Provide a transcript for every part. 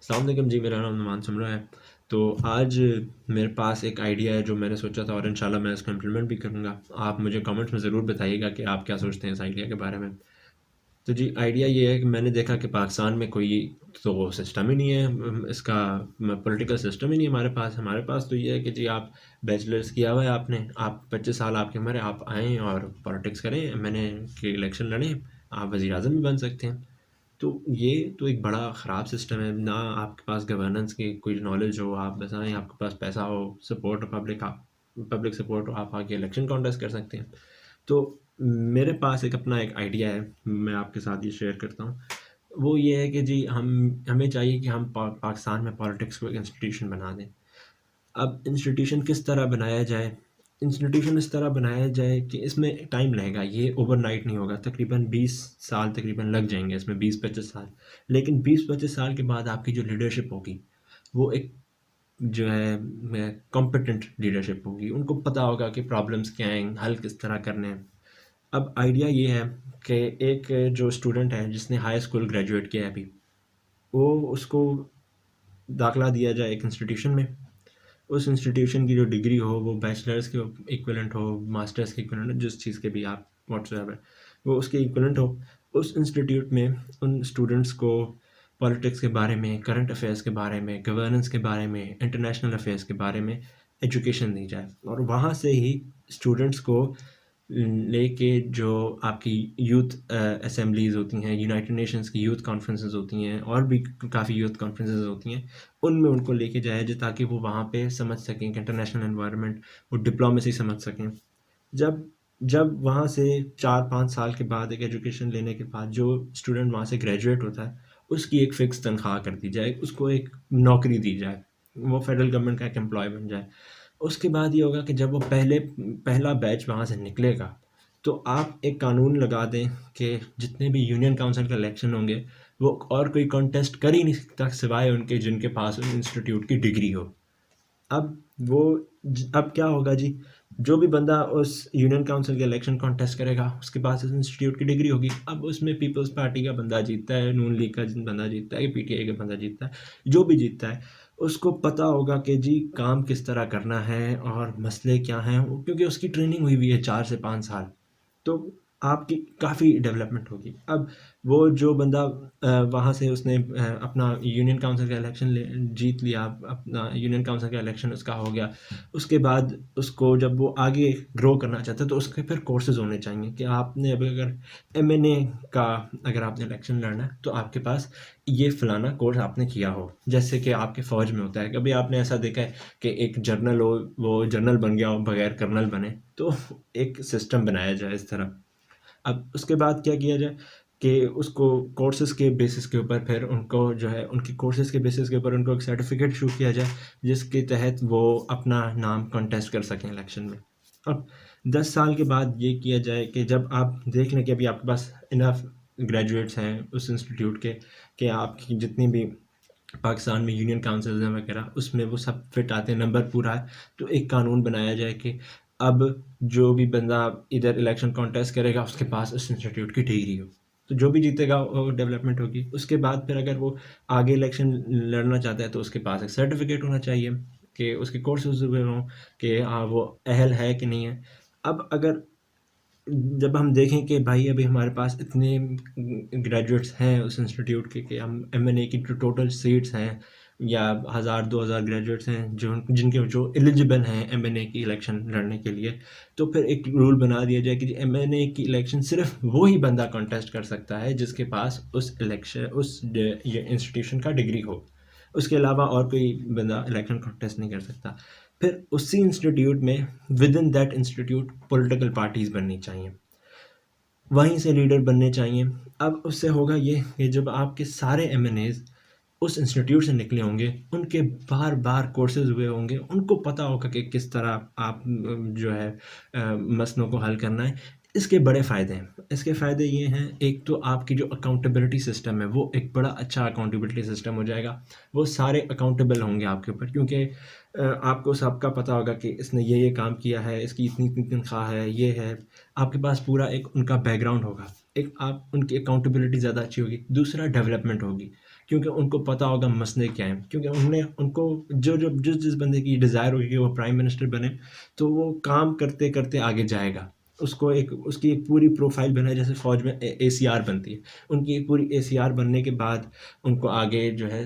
السلام علیکم جی، میرا نام نعمان سمرہ ہے۔ تو آج میرے پاس ایک آئیڈیا ہے جو میں نے سوچا تھا، اور انشاءاللہ میں اس کو امپلیمنٹ بھی کروں گا۔ آپ مجھے کامنٹس میں ضرور بتائیے گا کہ آپ کیا سوچتے ہیں اس آئیڈیا کے بارے میں۔ تو جی، آئیڈیا یہ ہے کہ میں نے دیکھا کہ پاکستان میں کوئی تو سسٹم ہی نہیں ہے اس کا، پولیٹیکل سسٹم ہی نہیں ہے ہمارے پاس تو یہ ہے کہ جی آپ بیچلرس کیا ہوا ہے آپ نے، آپ 25 سال آپ کی عمر ہے، آپ آئیں اور پالیٹکس کریں، ایم این اے کے الیکشن لڑیں، آپ وزیر اعظم بھی بن سکتے ہیں۔ تو یہ تو ایک بڑا خراب سسٹم ہے، نہ آپ کے پاس گورننس کی کوئی نالج ہو، آپ بس آئیں، آپ کے پاس پیسہ ہو، سپورٹ ہو، پبلک سپورٹ ہو، آپ آگے الیکشن کانٹیسٹ کر سکتے ہیں۔ تو میرے پاس ایک آئیڈیا ہے، میں آپ کے ساتھ یہ شیئر کرتا ہوں۔ وہ یہ ہے کہ جی ہمیں چاہیے کہ ہم پاکستان میں پالیٹکس کو ایک انسٹیٹیوشن بنا دیں۔ اب انسٹیٹیوشن کس طرح بنایا جائے؟ انسٹیٹیوشن اس طرح بنایا جائے کہ اس میں ٹائم لگے گا، یہ اوور نائٹ نہیں ہوگا، تقریباً 20 سال تقریباً لگ جائیں گے اس میں، 20-25 سال۔ لیکن 20-25 سال کے بعد آپ کی جو لیڈرشپ ہوگی وہ ایک جو ہے کمپٹنٹ لیڈرشپ ہوگی، ان کو پتہ ہوگا کہ پرابلمس کیا ہیں، حل کس طرح کرنے ہیں۔ اب آئیڈیا یہ ہے کہ ایک جو اسٹوڈنٹ ہے جس نے ہائی اسکول گریجویٹ کیا ہے ابھی، وہ اس کو داخلہ دیا جائے ایک انسٹیٹیوشن میں، اس انسٹیٹیوشن کی جو ڈگری ہو وہ بیچلرس کے ایکویلنٹ ہو، ماسٹرس کے ایکویلنٹ ہو، جس چیز کے بھی آپ واٹس ایور وہ اس کے ایکویلنٹ ہو۔ اس انسٹیٹیوٹ میں ان اسٹوڈنٹس کو پالیٹکس کے بارے میں، کرنٹ افیئرس کے بارے میں، گورننس کے بارے میں، انٹرنیشنل افیئرس کے بارے میں ایجوکیشن دی جائے، اور وہاں سے ہی اسٹوڈنٹس کو لے کے جو آپ کی یوتھ اسمبلیز ہوتی ہیں، یونائٹڈ نیشنز کی یوتھ کانفرنسز ہوتی ہیں، اور بھی کافی یوتھ کانفرنسز ہوتی ہیں، ان میں ان کو لے کے جایا جائے تاکہ وہ وہاں پہ سمجھ سکیں کہ انٹرنیشنل انوائرمنٹ، وہ ڈپلومیسی سمجھ سکیں۔ جب جب وہاں سے 4-5 سال کے بعد ایک ایجوکیشن لینے کے بعد جو اسٹوڈنٹ وہاں سے گریجویٹ ہوتا ہے، اس کی ایک فکس تنخواہ کر دی جائے، اس کو ایک نوکری دی جائے، وہ فیڈرل گورنمنٹ کا ایک امپلائی بن جائے۔ اس کے بعد یہ ہوگا کہ جب وہ پہلا بیچ وہاں سے نکلے گا، تو آپ ایک قانون لگا دیں کہ جتنے بھی یونین کاؤنسل کے الیکشن ہوں گے وہ اور کوئی کانٹیسٹ کر ہی نہیں سکتا سوائے ان کے جن کے پاس ان انسٹیٹیوٹ کی ڈگری ہو۔ اب وہ اب کیا ہوگا جی، جو بھی بندہ اس یونین کاؤنسل کے الیکشن کانٹیسٹ کرے گا اس کے پاس اس انسٹیٹیوٹ کی ڈگری ہوگی۔ اب اس میں پیپلز پارٹی کا بندہ جیتتا ہے، نون لیگ کا بندہ جیتتا ہے، پی ٹی آئی کا بندہ جیتتا ہے، جو بھی جیتتا ہے اس کو پتہ ہوگا کہ جی کام کس طرح کرنا ہے اور مسئلے کیا ہیں، کیونکہ اس کی ٹریننگ ہوئی ہے 4 سے 5 سال۔ تو آپ کی کافی ڈیولپمنٹ ہوگی۔ اب وہ جو بندہ وہاں سے اس نے اپنا یونین کاؤنسل کا الیکشن جیت لیا، اپنا یونین کاؤنسل کا الیکشن اس کا ہو گیا، اس کے بعد اس کو جب وہ آگے گرو کرنا چاہتا ہے تو اس کے پھر کورسز ہونے چاہیے کہ آپ نے ابھی اگر ایم این اے کا اگر آپ نے الیکشن لڑنا ہے تو آپ کے پاس یہ فلانا کورس آپ نے کیا ہو، جیسے کہ آپ کے فوج میں ہوتا ہے، کبھی آپ نے ایسا دیکھا ہے کہ ایک جرنل ہو وہ جرنل بن گیا ہو بغیر کرنل بنے، تو ایک سسٹم بنایا جائے اس طرح۔ اب اس کے بعد کیا کیا جائے کہ اس کو کورسز کے بیسس کے اوپر پھر ان کو جو ہے ان کی کورسز کے بیسس کے اوپر ان کو ایک سرٹیفکیٹ ایشو کیا جائے جس کے تحت وہ اپنا نام کنٹیسٹ کر سکیں الیکشن میں۔ اب 10 سال کے بعد یہ کیا جائے کہ جب آپ دیکھ لیں کہ ابھی آپ کے پاس انف گریجویٹس ہیں اس انسٹیٹیوٹ کے کہ آپ کی جتنی بھی پاکستان میں یونین کاؤنسلز ہیں وغیرہ اس میں وہ سب فٹ آتے ہیں، نمبر پورا ہے، تو ایک قانون بنایا جائے کہ اب جو بھی بندہ ادھر الیکشن کانٹیسٹ کرے گا اس کے پاس اس انسٹیٹیوٹ کی ڈگری ہو، تو جو بھی جیتے گا وہ ڈیولپمنٹ ہوگی۔ اس کے بعد پھر اگر وہ آگے الیکشن لڑنا چاہتا ہے تو اس کے پاس ایک سرٹیفکیٹ ہونا چاہیے کہ اس کے کورسز ہوئے ہوں کہ ہاں وہ اہل ہے کہ نہیں ہے۔ اب اگر جب ہم دیکھیں کہ بھائی ابھی ہمارے پاس اتنے گریجویٹس ہیں اس انسٹیٹیوٹ کے کہ ہم ایم این اے کی جو ٹوٹل سیٹس ہیں یا 1000-2000 گریجویٹس ہیں جن کے جو ایلیجبل ہیں ایم این اے کی الیکشن لڑنے کے لیے، تو پھر ایک رول بنا دیا جائے کہ ایم این اے کی الیکشن صرف وہی بندہ کانٹیسٹ کر سکتا ہے جس کے پاس اس انسٹیٹیوشن کا ڈگری ہو، اس کے علاوہ اور کوئی بندہ الیکشن کانٹیسٹ نہیں کر سکتا۔ پھر اسی انسٹیٹیوٹ میں within that institute political parties بننی چاہیے، وہیں سے لیڈر بننے چاہیے۔ اب اس سے ہوگا یہ کہ جب آپ کے سارے ایم این ایز اس انسٹیٹیوٹ سے نکلے ہوں گے، ان کے بار بار کورسز ہوئے ہوں گے، ان کو پتہ ہوگا کہ کس طرح آپ جو ہے مسئلوں کو حل کرنا ہے۔ اس کے بڑے فائدے ہیں، اس کے فائدے یہ ہیں، ایک تو آپ کی جو اکاؤنٹیبلٹی سسٹم ہے وہ ایک بڑا اچھا اکاؤنٹیبلٹی سسٹم ہو جائے گا، وہ سارے اکاؤنٹیبل ہوں گے آپ کے اوپر، کیونکہ آپ کو سب کا پتہ ہوگا کہ اس نے یہ کام کیا ہے، اس کی اتنی اتنی تنخواہ ہے، یہ ہے، آپ کے پاس پورا ایک ان کا بیک گراؤنڈ ہوگا، ایک آپ ان کی اکاؤنٹیبلٹی زیادہ اچھی ہوگی۔ دوسرا ڈیولپمنٹ ہوگی، کیونکہ ان کو پتہ ہوگا مسئلے کیا ہیں، کیونکہ ان کو جس بندے کی ڈیزائر ہوگی کہ وہ پرائم منسٹر بنے، تو وہ کام کرتے کرتے آگے جائے گا. اس کی ایک پوری پروفائل بنا ہے، جیسے فوج میں اے سی آر بنتی ہے. ان کی ایک پوری اے سی آر بننے کے بعد ان کو آگے جو ہے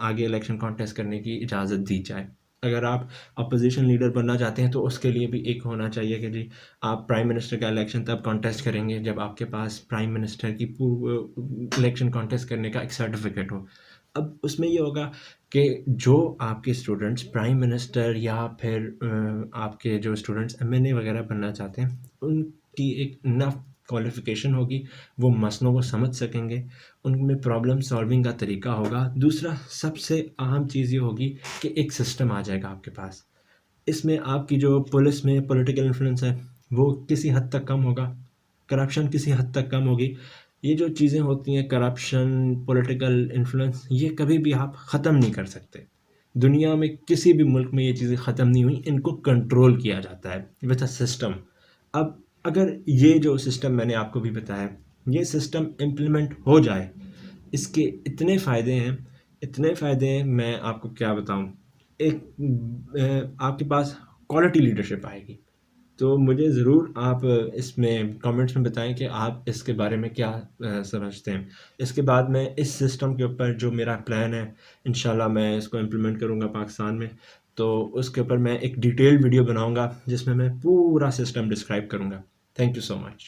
آگے الیکشن کانٹیسٹ کرنے کی اجازت دی جائے. اگر آپ اپوزیشن لیڈر بننا چاہتے ہیں تو اس کے لیے بھی ایک ہونا چاہیے کہ جی آپ پرائم منسٹر کا الیکشن تب کانٹیسٹ کریں گے جب آپ کے پاس پرائم منسٹر کی الیکشن کانٹیسٹ کرنے کا ایک سرٹیفکیٹ ہو. اب اس میں یہ ہوگا کہ جو آپ کے اسٹوڈنٹس پرائم منسٹر یا پھر آپ کے جو اسٹوڈنٹس ایم این اے وغیرہ بننا چاہتے ہیں، ان کی ایک انف کوالیفیکیشن ہوگی، وہ مسئلوں کو سمجھ سکیں گے، ان میں پرابلم سالونگ کا طریقہ ہوگا. دوسرا سب سے اہم چیز یہ ہوگی کہ ایک سسٹم آ جائے گا آپ کے پاس. اس میں آپ کی جو پولیس میں پولیٹیکل انفلوئنس ہے وہ کسی حد تک کم ہوگا، کرپشن کسی حد تک کم ہوگی. یہ جو چیزیں ہوتی ہیں کرپشن، پولیٹیکل انفلوئنس، یہ کبھی بھی آپ ختم نہیں کر سکتے. دنیا میں کسی بھی ملک میں یہ چیزیں ختم نہیں ہوئیں، ان کو کنٹرول کیا جاتا ہے وتھ اے سسٹم. اب اگر یہ جو سسٹم میں نے آپ کو بھی بتایا، یہ سسٹم امپلیمنٹ ہو جائے، اس کے اتنے فائدے ہیں، اتنے فائدے ہیں، میں آپ کو کیا بتاؤں. ایک آپ کے پاس کوالٹی لیڈرشپ آئے گی. تو مجھے ضرور آپ اس میں کامنٹس میں بتائیں کہ آپ اس کے بارے میں کیا سمجھتے ہیں. اس کے بعد میں اس سسٹم کے اوپر جو میرا پلان ہے، انشاءاللہ میں اس کو امپلیمنٹ کروں گا پاکستان میں. تو اس کے اوپر میں ایک ڈیٹیل ویڈیو بناؤں گا جس میں میں پورا سسٹم ڈسکرائب کروں گا. Thank you so much.